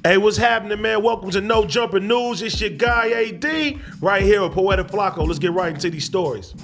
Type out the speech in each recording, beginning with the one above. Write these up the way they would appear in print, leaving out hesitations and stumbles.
Hey, what's happening, man? Welcome to No Jumping News. It's your guy, AD, right here with Poetik Flakko. Let's get right into these stories.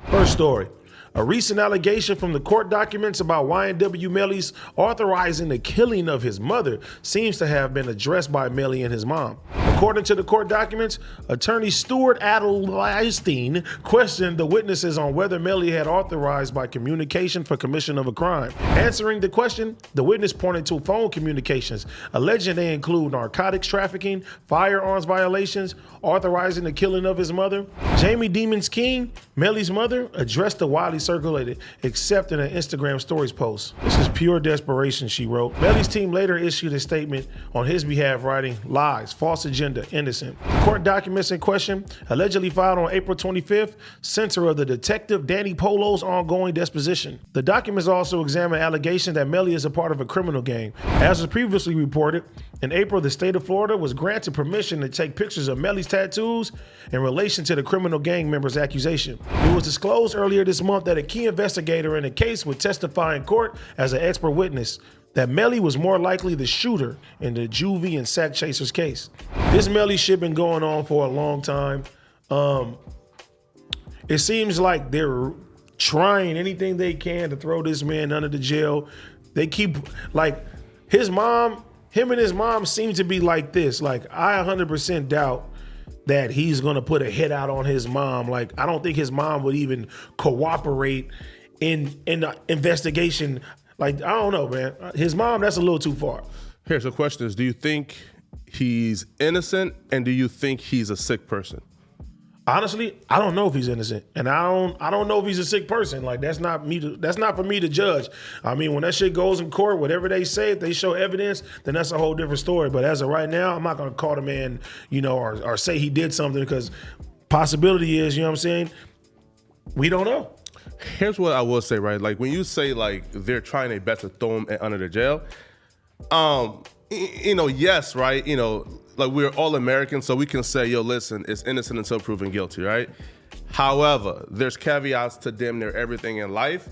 First story. A recent allegation from the court documents about YNW Melly's authorizing the killing of his mother seems to have been addressed by Melly and his mom. According to the court documents, attorney Stuart Adelstein questioned the witnesses on whether Melly had authorized by communication for commission of a crime. Answering the question, the witness pointed to phone communications, alleging they include narcotics trafficking, firearms violations, authorizing the killing of his mother. Jamie Demons King, Melly's mother, addressed the widely circulated, except in an Instagram stories post. This is pure desperation, she wrote. Melly's team later issued a statement on his behalf writing, lies, false agenda, innocent. The court documents in question, allegedly filed on April 25th, censor of the detective Danny Polo's ongoing deposition. The documents also examine allegations that Melly is a part of a criminal gang. As was previously reported, in April, the state of Florida was granted permission to take pictures of Melly's tattoos in relation to the criminal gang member's accusation. It was disclosed earlier this month that a key investigator in the case would testify in court as an expert witness that Melly was more likely the shooter in the Juvie and Sack Chasers case. This Melly shit been going on for a long time. It seems like they're trying anything they can to throw this man under the jail. They keep, like, him and his mom seem to be like this. Like, I 100% doubt that he's gonna put a hit out on his mom. Like, I don't think his mom would even cooperate in the investigation. Like, I don't know, man. His mom, that's a little too far. Here's the question is, do you think he's innocent and do you think he's a sick person? Honestly, I don't know if he's innocent, and I don't know if he's a sick person. Like, that's not for me to judge. I mean, when that shit goes in court, whatever they say, if they show evidence, then that's a whole different story. But as of right now, I'm not gonna call the man, or say he did something, because possibility is, you know what I'm saying, we don't know. Here's what I will say, right? Like, when you say like they're trying their best to throw him under the jail, yes, right? Like, we're all Americans, so we can say, yo, listen, it's innocent until proven guilty, right? However, there's caveats to damn near everything in life.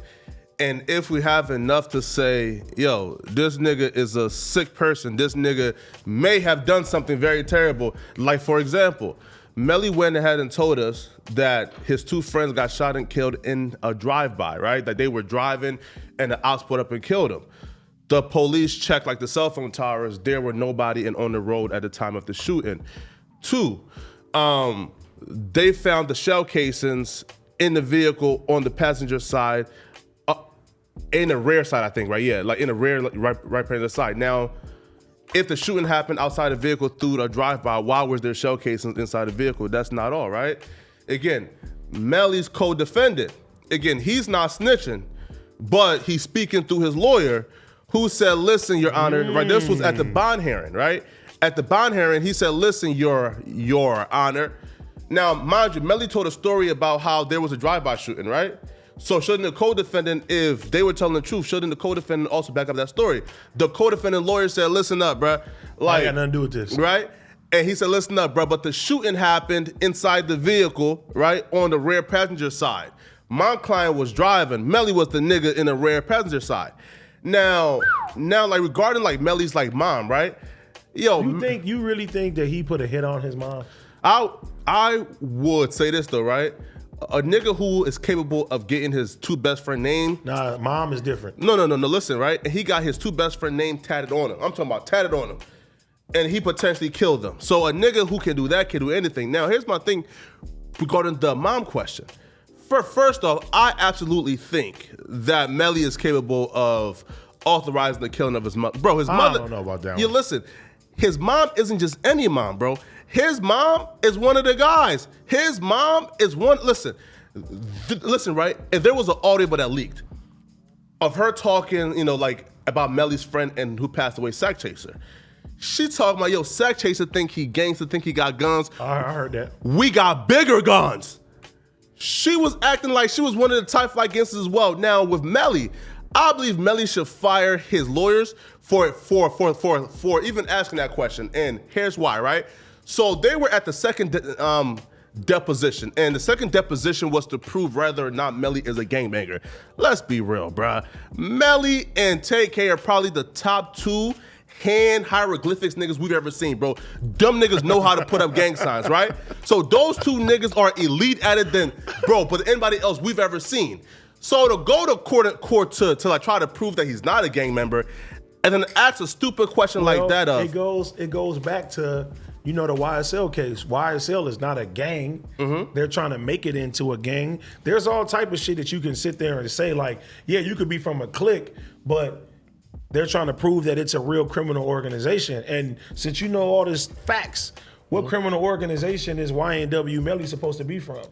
And if we have enough to say, yo, this nigga is a sick person, this nigga may have done something very terrible. Like, for example, Melly went ahead and told us that his two friends got shot and killed in a drive-by, right? That they were driving and the ops put up and killed them. The police checked, like, the cell phone towers. There were nobody on the road at the time of the shooting. 2, they found the shell casings in the vehicle on the passenger side, in the rear side, I think, right? Yeah, like in the rear, like, right passenger side. Now, if the shooting happened outside the vehicle through a drive-by, why was there shell casings inside the vehicle? That's not all, right? Again, Melly's co-defendant. Again, he's not snitching, but he's speaking through his lawyer, who said, listen, Your Honor, right? This was at the bond hearing, right? At the bond hearing, he said, listen, Your Honor. Now, mind you, Melly told a story about how there was a drive-by shooting, right? So shouldn't the co-defendant, if they were telling the truth, shouldn't the co-defendant also back up that story? The co-defendant lawyer said, listen up, bruh. Like, I got nothing to do with this. Right? And he said, listen up, bruh, but the shooting happened inside the vehicle, right? On the rear passenger side. My client was driving. Melly was the nigga in the rear passenger side. Now, like, regarding, like, Melly's, like, mom, right? Yo, you really think that he put a hit on his mom? I would say this though, right? A nigga who is capable of getting his two best friend name. Nah, mom is different. No, listen, right? And he got his two best friend name tatted on him. I'm talking about tatted on him. And he potentially killed them. So a nigga who can do that can do anything. Now, here's my thing regarding the mom question. First off, I absolutely think that Melly is capable of authorizing the killing of his mother. Bro, his mother. I don't know about that one. You listen, his mom isn't just any mom, bro. His mom is one of the guys. His mom is one, listen, right? If there was an audio that leaked of her talking, like, about Melly's friend and who passed away, Sack Chaser. She talking about, yo, Sack Chaser think he gangster, think he got guns. I heard that. We got bigger guns. She was acting like she was one of the type fight gangsters as well. Now with Melly, I believe Melly should fire his lawyers for even asking that question. And here's why, right? So they were at the second deposition. And the second deposition was to prove whether or not Melly is a gangbanger. Let's be real, bruh. Melly and TK are probably the top 2 hand hieroglyphics niggas we've ever seen, bro. Dumb niggas know how to put up gang signs, right? So those 2 niggas are elite at it than, bro, but anybody else we've ever seen. So to go to court to like try to prove that he's not a gang member, and then ask a stupid question like that of... It goes back to, the YSL case. YSL is not a gang. They're trying to make it into a gang. There's all type of shit that you can sit there and say like, yeah, you could be from a clique, but they're trying to prove that it's a real criminal organization. And since you know all this facts, what criminal organization is YNW Melly supposed to be from?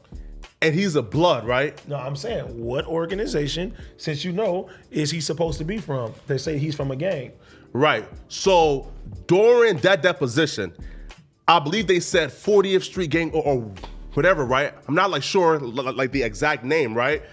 And he's a blood, right? No, I'm saying, what organization, since is he supposed to be from? They say he's from a gang. Right. So during that deposition, I believe they said 40th Street Gang or whatever, right? I'm not like sure like the exact name, right?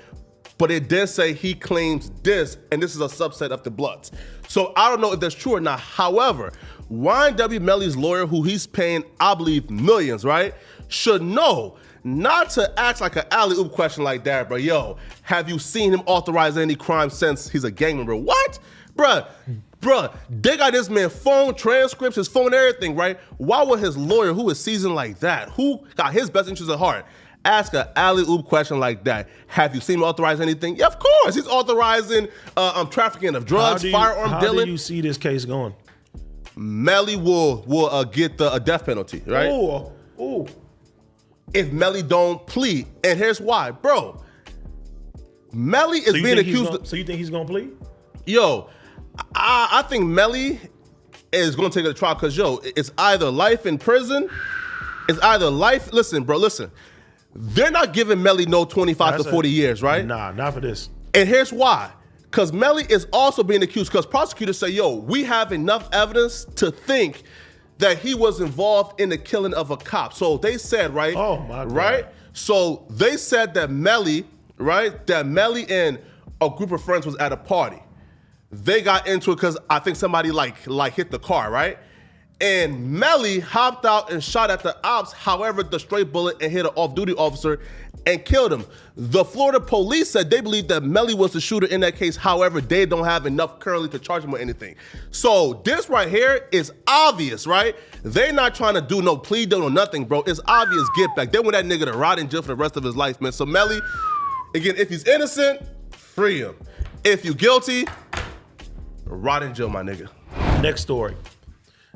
But it did say he claims this, and this is a subset of the Bloods. So I don't know if that's true or not. However, YNW Melly's lawyer, who he's paying, I believe, millions, right, should know not to ask like an alley-oop question like that, bro. Yo, have you seen him authorize any crime since he's a gang member? What? Bruh, they got this man phone transcripts, his phone, everything, right? Why would his lawyer, who is seasoned like that, who got his best interests at heart, ask an alley-oop question like that? Have you seen him authorize anything? Yeah, of course. He's authorizing trafficking of drugs, firearm dealing. How do you see this case going? Melly will get the death penalty, right? Ooh. If Melly don't plead. And here's why. Bro, Melly is being accused. So you think he's going to plead? Yo, I think Melly is going to take a trial because, yo, it's either life in prison, it's either life. Listen, bro, listen. They're not giving Melly no 25 to 40 years, right? Nah, not for this. And here's why. Because Melly is also being accused because prosecutors say, yo, we have enough evidence to think that he was involved in the killing of a cop. So they said, right? Oh, my God. Right? So they said that Melly, right? That Melly and a group of friends was at a party. They got into it because I think somebody like hit the car, right? And Melly hopped out and shot at the ops, however, the straight bullet and hit an off-duty officer and killed him. The Florida police said they believe that Melly was the shooter in that case, however, they don't have enough currently to charge him with anything. So this right here is obvious, right? They're not trying to do no plea deal or nothing, bro. It's obvious get back. They want that nigga to rot in jail for the rest of his life, man. So Melly, again, if he's innocent, free him. If you guilty, rot in jail, my nigga. Next story.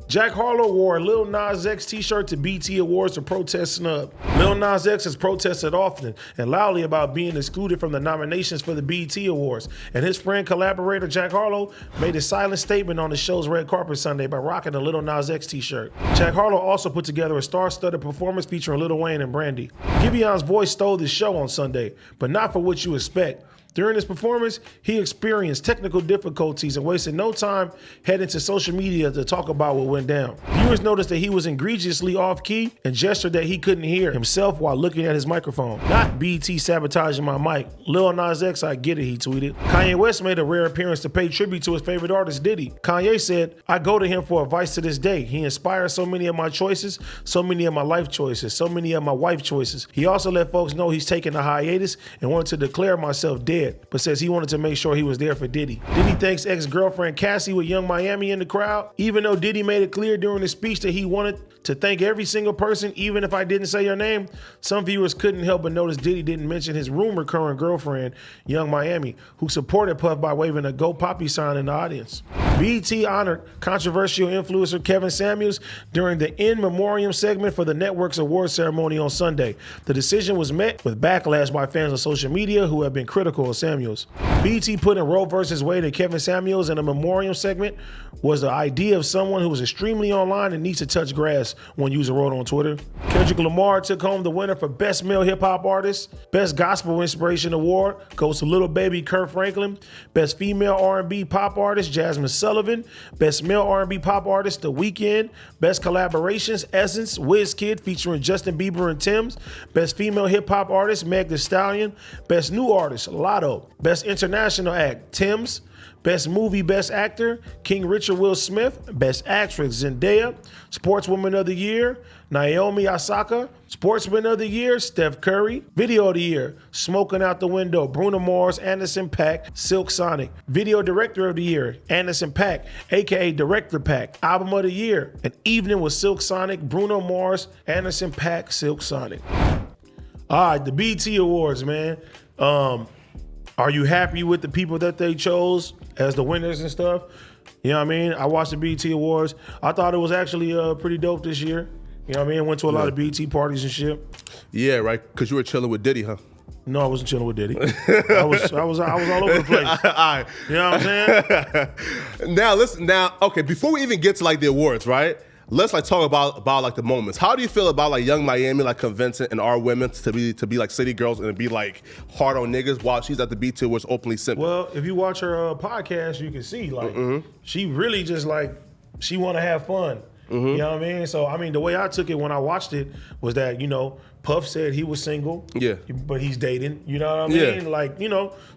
Jack Harlow wore a Lil Nas X t-shirt to BET Awards to protest snub. Lil Nas X has protested often and loudly about being excluded from the nominations for the BET Awards, and his friend collaborator Jack Harlow made a silent statement on the show's red carpet Sunday by rocking a Lil Nas X t-shirt. Jack Harlow also put together a star-studded performance featuring Lil Wayne and Brandy. Giveon's voice stole the show on Sunday, but not for what you expect. During his performance, he experienced technical difficulties and wasted no time heading to social media to talk about what went down. Viewers noticed that he was egregiously off-key and gestured that he couldn't hear himself while looking at his microphone. Not BT sabotaging my mic. Lil Nas X, I get it, he tweeted. Kanye West made a rare appearance to pay tribute to his favorite artist, Diddy. Kanye said, I go to him for advice to this day. He inspires so many of my choices, so many of my life choices, so many of my wife choices. He also let folks know he's taking a hiatus and wanted to declare myself dead, but says he wanted to make sure he was there for Diddy. Diddy thanks ex-girlfriend Cassie with Young Miami in the crowd. Even though Diddy made it clear during his speech that he wanted to thank every single person, even if I didn't say your name, some viewers couldn't help but notice Diddy didn't mention his rumored current girlfriend, Young Miami, who supported Puff by waving a Go Poppy sign in the audience. BET honored controversial influencer Kevin Samuels during the In Memoriam segment for the network's award ceremony on Sunday. The decision was met with backlash by fans on social media who have been critical of Samuels. BET put in Roe versus Wade and Kevin Samuels in a memoriam segment was the idea of someone who was extremely online and needs to touch grass, one user wrote on Twitter. Kendrick Lamar took home the winner for Best Male Hip Hop Artist. Best Gospel Inspiration Award goes to Lil Baby Kurt Franklin. Best Female R&B Pop Artist Jasmine Sullivan. Best Male R&B Pop Artist The Weeknd. Best Collaborations Essence WizKid featuring Justin Bieber and Tim's. Best Female Hip Hop Artist Meg Thee Stallion. Best New Artist Lotto. Best International Act Tim's. Best movie, best actor, King Richard Will Smith. Best actress, Zendaya. Sportswoman of the year, Naomi Osaka. Sportsman of the year, Steph Curry. Video of the year, Smoking Out the Window, Bruno Mars, Anderson .Paak, Silk Sonic. Video director of the year, Anderson .Paak, aka Director Pack. Album of the year, An Evening with Silk Sonic, Bruno Mars, Anderson .Paak, Silk Sonic. All right, the BET Awards, man. Are you happy with the people that they chose as the winners and stuff? You know what I mean? I watched the BET Awards. I thought it was actually pretty dope this year. You know what I mean? Went to a lot of BET parties and shit. Yeah, right. Because you were chilling with Diddy, huh? No, I wasn't chilling with Diddy. I was all over the place. All right. You know what I'm saying? Now, listen. Now, okay. Before we even get to like the awards, right? Let's like talk about like the moments. How do you feel about like Young Miami like convincing and our women to be like city girls and be like hard on niggas while she's at the BET Awards openly simping? Well, if you watch her podcast, you can see like she really just like she want to have fun. You know what I mean? So I mean, the way I took it when I watched it was that Puff said he was single. Yeah. But he's dating. You know what I mean? Yeah. Like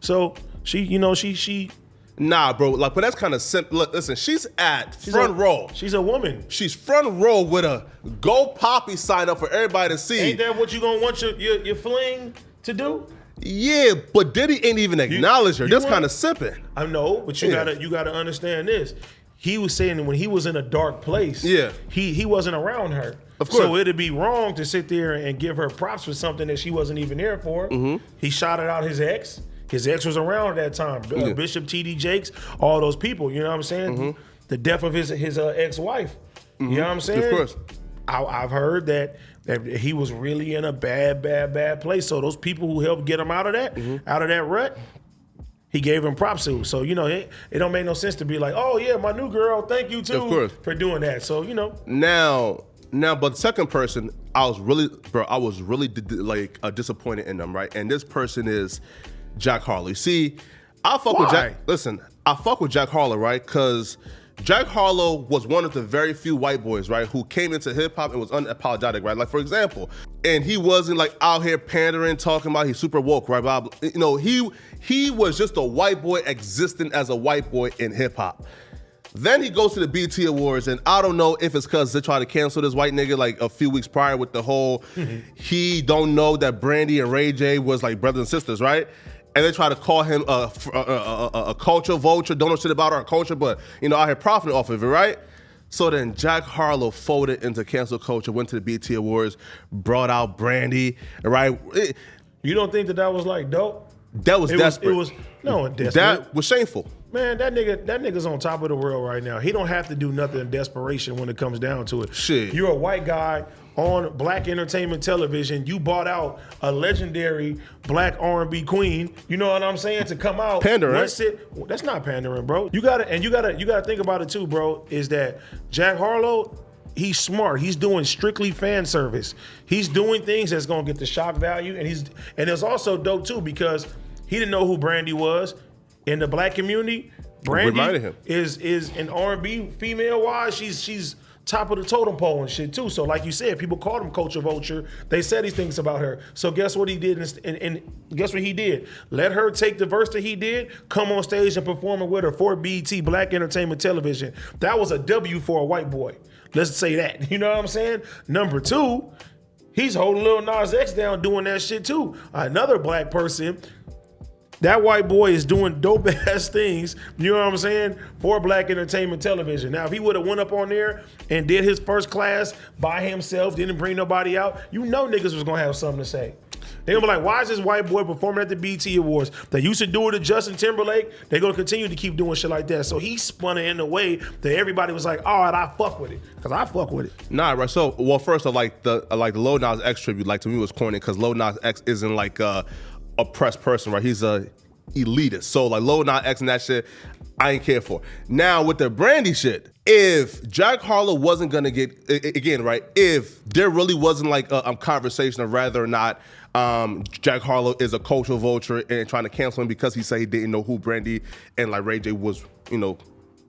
so she. Nah, bro. Like, but that's kind of simple. Look, listen, she's front row. She's a woman. She's front row with a Go Poppy sign up for everybody to see. Ain't that what you gonna want your fling to do? Yeah, but Diddy ain't even acknowledge her. That's kind of simping. I know, but you gotta understand this. He was saying when he was in a dark place, he wasn't around her. Of course. So it'd be wrong to sit there and give her props for something that she wasn't even there for. He shouted out his ex. His ex was around at that time. Bishop T.D. Jakes, all those people. You know what I'm saying? The death of his ex-wife. You know what I'm saying? Of course. I've heard that he was really in a bad place. So those people who helped get him out of that rut, he gave him props to. So, it don't make no sense to be like, oh yeah, my new girl, thank you too for doing that. So, Now, but the second person, I was really disappointed in them, right? And this person is Jack Harlow. See, I fuck with Jack. Listen, I fuck with Jack Harlow, right? Because Jack Harlow was one of the very few white boys, right, who came into hip hop and was unapologetic, right? Like, for example, and he wasn't like out here pandering, talking about he's super woke, right? Blah, blah. He was just a white boy existing as a white boy in hip hop. Then he goes to the BET Awards, and I don't know if it's because they tried to cancel this white nigga like a few weeks prior with the whole he don't know that Brandy and Ray J was like brothers and sisters, right? And they try to call him a culture vulture, don't know shit about our culture, but out here profiting off of it, right? So then Jack Harlow folded into cancel culture, went to the BET Awards, brought out Brandy, right? You don't think that was like dope? That was desperate. It was desperate. That was shameful. Man, that nigga's on top of the world right now. He don't have to do nothing in desperation when it comes down to it. Shit. You're a white guy on black entertainment television. You bought out a legendary black R&B queen. You know what I'm saying? To come out. Pandering. That's not pandering, bro. You gotta think about it too, bro, is that Jack Harlow, he's smart. He's doing strictly fan service. He's doing things that's gonna get the shock value, and it's also dope too because he didn't know who Brandy was. In the black community, Brandy is an R&B female wise. She's top of the totem pole and shit too. So like you said, people called him culture vulture. They said these things about her. So guess what he did? And guess what he did? Let her take the verse that he did, come on stage and perform it with her for BET Black Entertainment Television. That was a W for a white boy. Let's say that. You know what I'm saying? Number two, he's holding Lil Nas X down doing that shit too. Another black person. That white boy is doing dope ass things, you know what I'm saying, for Black Entertainment Television. Now, if he would have went up on there and did his first class by himself, didn't bring nobody out, niggas was gonna have something to say. They're gonna be like, why is this white boy performing at the BET Awards? They used to do it to Justin Timberlake. They're gonna continue to keep doing shit like that. So he spun it in a way that everybody was like, all right, I fuck with it. Because I fuck with it. Nah, right. So, well, first, I like the Lil Nas X tribute, like to me was corny because Lil Nas X isn't like oppressed person, right? He's a elitist. So like Lil Nas X and that shit, I ain't care for. Now with the Brandy shit, if Jack Harlow wasn't gonna get, again, right, if there really wasn't like a conversation of whether or not Jack Harlow is a cultural vulture and trying to cancel him because he said he didn't know who Brandy and like Ray J was,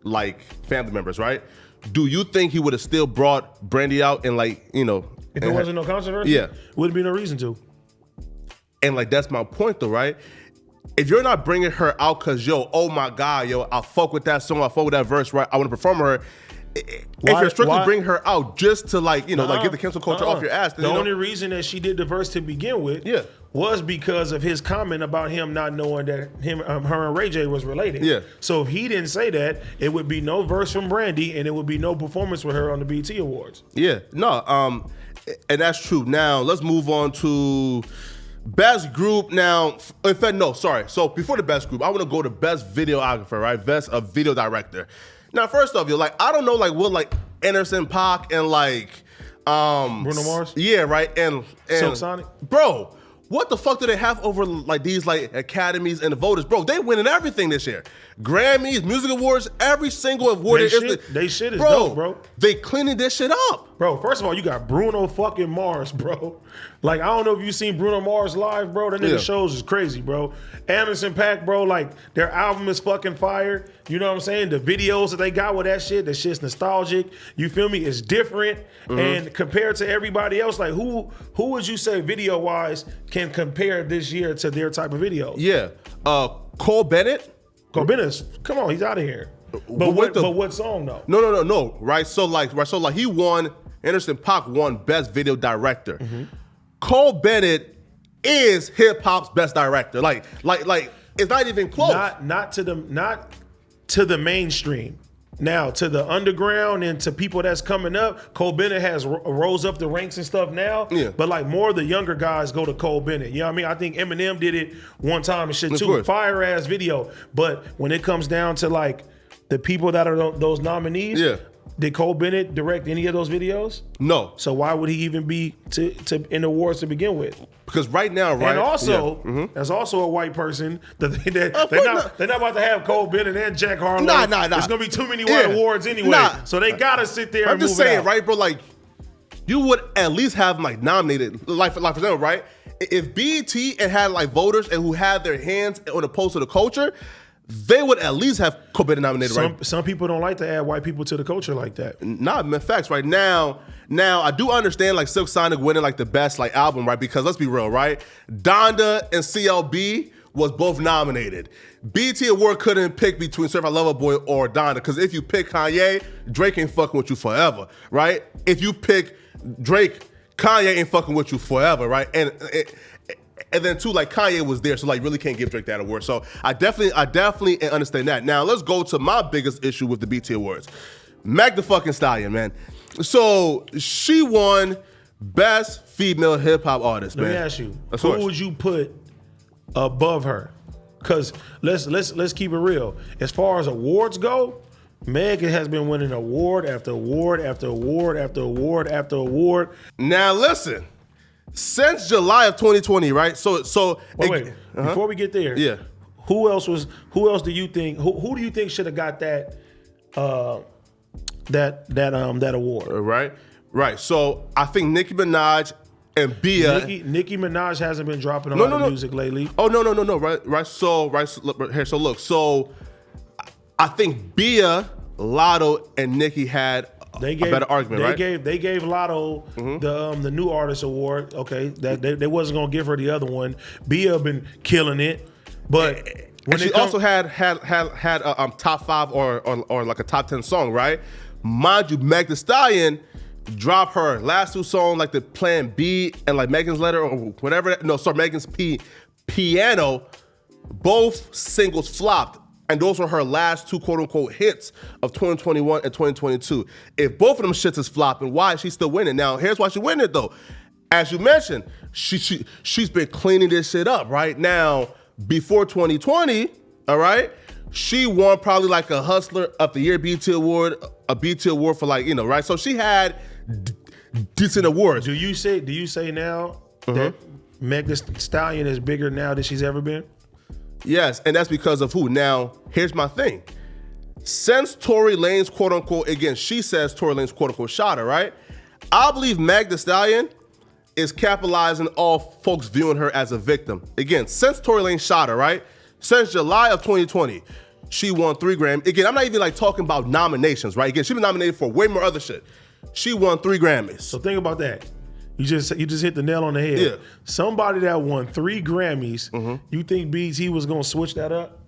like family members, right? Do you think he would have still brought Brandy out and like, if there wasn't no controversy? Yeah. Wouldn't be no reason to. And like, that's my point though, right? if you're not bringing her out because, yo, oh my God, yo, I fuck with that song, I fuck with that verse, right? I want to perform her. If you're strictly bringing her out just to like get the cancel culture off your ass. Then, the only reason that she did the verse to begin with was because of his comment about him not knowing that her and Ray J was related. Yeah. So if he didn't say that, it would be no verse from Brandy and it would be no performance with her on the BET Awards. Yeah. No. And that's true. Now let's move on to best group. Now, in fact, no, sorry. So before the best group, I want to go to best videographer, right? Best video director. Now, first off, you're like, I don't know, like what, like Anderson .Paak and like Bruno Mars. Yeah, right. And Silk Sonic. Bro, what the fuck do they have over like these like academies and the voters? Bro, they winning everything this year. Grammys, music awards, every single award. They shit is dope, bro. They cleaning this shit up. Bro, first of all, you got Bruno fucking Mars, bro. Like, I don't know if you seen Bruno Mars live, bro. That nigga shows is crazy, bro. Anderson .Paak, bro, like, their album is fucking fire. You know what I'm saying? The videos that they got with that shit's nostalgic. You feel me? It's different. And compared to everybody else, like, who would you say video-wise can compare this year to their type of video? Yeah. Cole Bennett. Cole Bennett, come on, he's out of here. But what song, though? No. Right? So he won, Anderson .Paak won Best Video Director. Cole Bennett is hip hop's best director. Like it's not even close. Not to the mainstream. Now to the underground and to people that's coming up, Cole Bennett has rose up the ranks and stuff now. Yeah. But like more of the younger guys go to Cole Bennett. You know what I mean? I think Eminem did it one time and shit too. Fire ass video. But when it comes down to like the people that are those nominees, did Cole Bennett direct any of those videos? No. So why would he even be in the awards to begin with? Because right now, right? And also, there's also a white person that they're not about to have Cole Bennett and Jack Harlow. Nah. There's gonna be too many white awards anyway. So they gotta sit there. I'm just saying, right, bro? Like, you would at least have them like nominated, like for example, right? If BET and had like voters and who had their hands on the pulse of the culture, they would at least have Cole Bennett nominated, right? Some people don't like to add white people to the culture like that. Nah, facts, right? Now I do understand like Silk Sonic winning like the best like album, right? Because let's be real, right? Donda and CLB was both nominated. BET Award couldn't pick between Certified Lover Boy or Donda, because if you pick Kanye, Drake ain't fucking with you forever, right? If you pick Drake, Kanye ain't fucking with you forever, right? And then too, like Kanye was there, so like really can't give Drake that award. So I definitely understand that. Now let's go to my biggest issue with the BET Awards. Meg the fucking Stallion, man. So she won Best Female Hip Hop Artist, man. Let me ask you, who would you put above her? Because let's keep it real. As far as awards go, Meg has been winning award after award after award after award after award. Now listen. Since July of 2020, right? So wait. Before we get there, Who else do you think? Who do you think should have got that award? Right. So I think Nicki Minaj and Bia. Nicki Minaj hasn't been dropping a lot of music lately. Oh no. Right. So here. So look. So I think Bia, Lotto, and Nicki had a better argument, right? They gave Lotto the new artist award. Okay, that they wasn't gonna give her the other one. Bia been killing it, but when she also had a top 5 or like a top 10 song, right? Mind you, Meg Thee Stallion dropped her last 2 songs, like the Plan B and like Megan's Letter or whatever. Megan's Piano. Both singles flopped. And those were her last 2 quote-unquote hits of 2021 and 2022. If both of them shits is flopping, why is she still winning? Now, here's why she winning it, though. As you mentioned, she's been cleaning this shit up, right? Now, before 2020, all right, she won probably like a Hustler of the Year BET Award, a BET Award for like, right? So she had decent awards. Do you say now that Meg Thee Stallion is bigger now than she's ever been? Yes, and that's because of who? Now, here's my thing. Since Tory Lanez, quote unquote, again, she says Tory Lanez, quote unquote, shot her, right? I believe Meg Thee Stallion is capitalizing off folks viewing her as a victim. Again, since Tory Lanez shot her, right? Since July of 2020, she won 3 Grammys. Again, I'm not even like talking about nominations, right? Again, she's been nominated for way more other shit. She won 3 Grammys. So think about that. You just hit the nail on the head. Yeah. Somebody that won 3 Grammys, you think BET was gonna switch that up?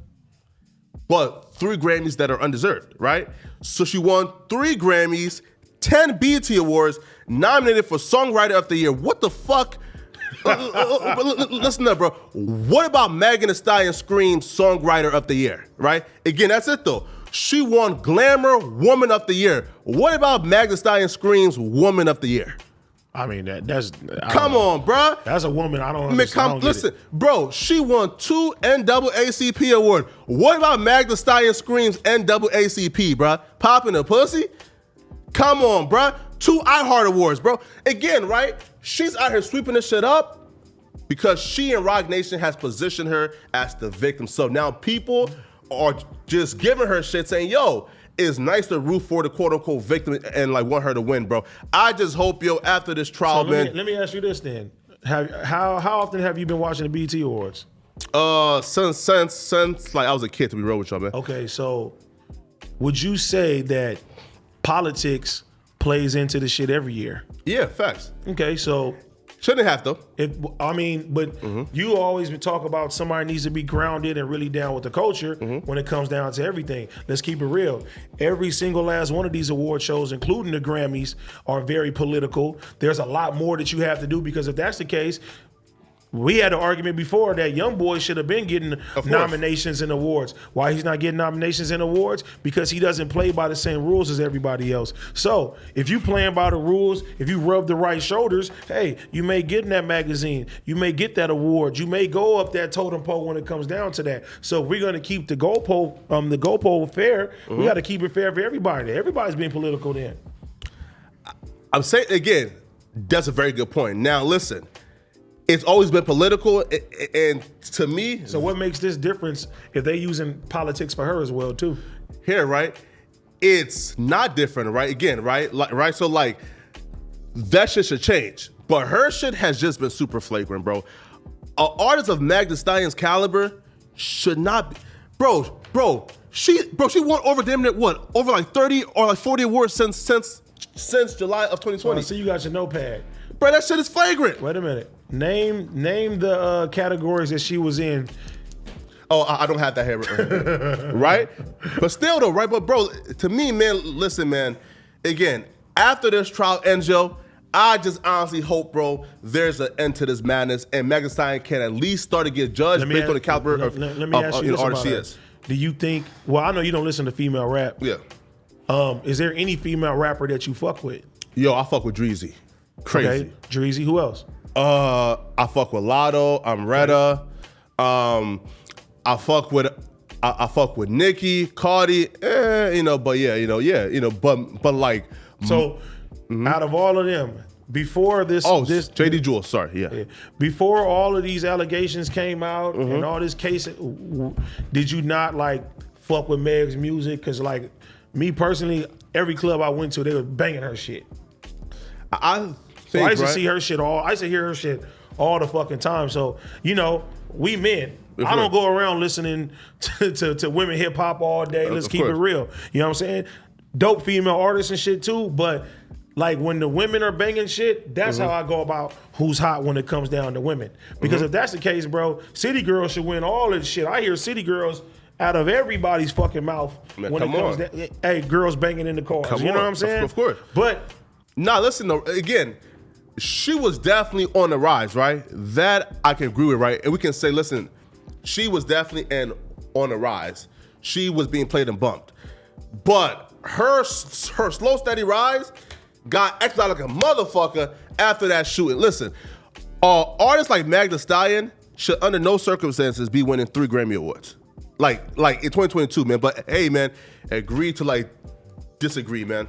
But 3 Grammys that are undeserved, right? So she won 3 Grammys, 10 BET Awards, nominated for Songwriter of the Year. What the fuck? Listen up, bro. What about Megan Thee Stallion Scream's Songwriter of the Year, right? Again, that's it though. She won Glamour Woman of the Year. What about Megan Thee Stallion Scream's Woman of the Year? I mean, that's... Come on, bro. That's a woman. I don't understand. Listen, bro, she won 2 NAACP awards. What about Megan Thee Stallion Scream's NAACP, bro? Popping a pussy? Come on, bro. 2 iHeart Awards, bro. Again, right? She's out here sweeping this shit up because she and Roc Nation has positioned her as the victim. So now people are just giving her shit saying, yo, it's nice to root for the quote-unquote victim and like want her to win, bro. I just hope, yo, after this trial, so let me ask you this then. How often have you been watching the BET Awards? Since like I was a kid, to be real with y'all, man. Okay, so would you say that politics plays into the shit every year? Yeah, facts. Okay, so shouldn't have though. You always talk about somebody needs to be grounded and really down with the culture when it comes down to everything. Let's keep it real. Every single last one of these award shows, including the Grammys, are very political. There's a lot more that you have to do because if that's the case, we had an argument before that YoungBoy should have been getting nominations and awards. Why he's not getting nominations and awards? Because he doesn't play by the same rules as everybody else. So if you playing by the rules, if you rub the right shoulders, hey, you may get in that magazine. You may get that award. You may go up that totem pole when it comes down to that. So if we're going to keep the goalpost fair, we got to keep it fair for everybody. Everybody's being political then. I'm saying, again, that's a very good point. Now, listen. It's always been political, and to me... So what makes this difference if they using politics for her as well, too? Here, right? It's not different, right? Again, right? Right? So, like, that shit should change. But her shit has just been super flagrant, bro. An artist of Megan Thee Stallion's caliber should not be... Bro, she won over damn near what? Over like 30 or like 40 awards since July of 2020. So you got your notepad. Bro, that shit is flagrant. Wait a minute. Name the categories that she was in. Oh, I don't have that here, right? But still though, right? But bro, to me, man, listen, man. Again, after this trial ends, yo, I just honestly hope, bro, there's an end to this madness, and Megan Thee Stallion can at least start to get judged based on the caliber of artist she is. Do you think? Well, I know you don't listen to female rap. Yeah. Is there any female rapper that you fuck with? Yo, I fuck with Dreezy. Crazy. Okay. Dreezy. Who else? I fuck with Lotto, Amretta. I fuck with Nicki, Cardi, but like. So, out of all of them, before this, JD Jules, sorry, yeah. Before all of these allegations came out and all this case, did you not like fuck with Meg's music? Because like me personally, every club I went to, they were banging her shit. I used to see her shit I used to hear her shit all the fucking time. So, we men. I don't go around listening to women hip hop all day. Let's keep it real. You know what I'm saying? Dope female artists and shit too, but like when the women are banging shit, that's how I go about who's hot when it comes down to women. Because if that's the case, bro, City Girls should win all this shit. I hear City Girls out of everybody's fucking mouth when it comes down. Hey, girls banging in the cars. You know what I'm saying? Of course. But listen though, again, she was definitely on the rise, right? That I can agree with, right? And we can say, listen, she was definitely on the rise. She was being played and bumped. But her slow, steady rise got exiled like a motherfucker after that shooting. Listen, artists like Megan Thee Stallion should under no circumstances be winning 3 Grammy Awards. Like in 2022, man. But hey, man, agree to disagree, man.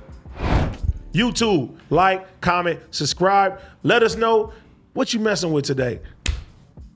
YouTube, like, comment, subscribe. Let us know what you messing with today.